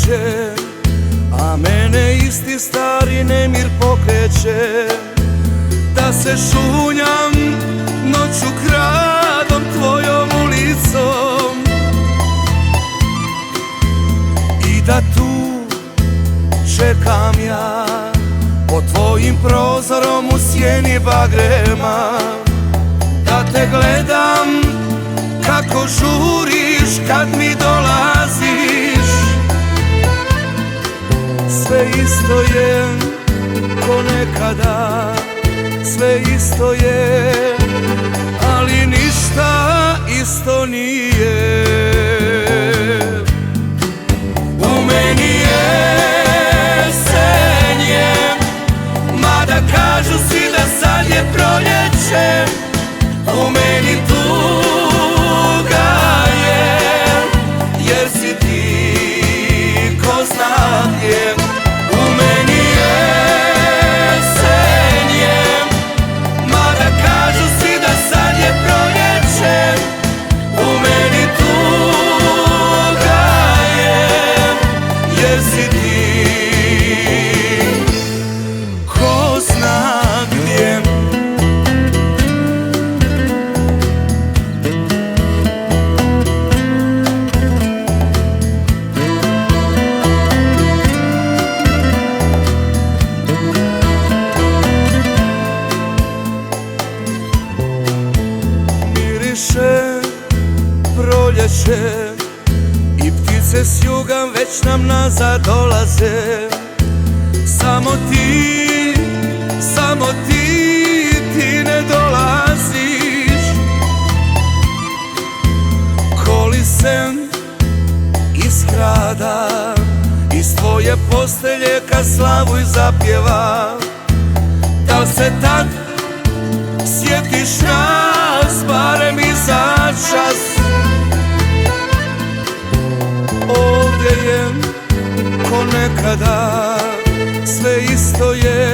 proljeće, a mene isti stari nemir pokreće. Da se šunjam noću kradom tvojom ulicom i da tu čekam ja pod tvojim prozorom u sjeni bagrema. Da te gledam kako žuriš kad mi dolaziš. Sve isto je ko nekada, sve isto je, ali ništa isto nije. U meni jesen je, mada kažu svi da sad je proljeće. U meni tuga je, jer si ti ko zna gdje. U meni jesen je, mada kažu svi da sad je proljeće. U meni tuga je, jer si ti ko zna gdje. Proljeće i ptice s juga već nam nazad dolaze. Samo ti ne dolaziš. Kolisem iz grada, iz tvoje postelje kad Slavuj zapjeva. Da li se tad sjetiš nas, barem i za čas? Ovdje je ko nekada, sve isto je,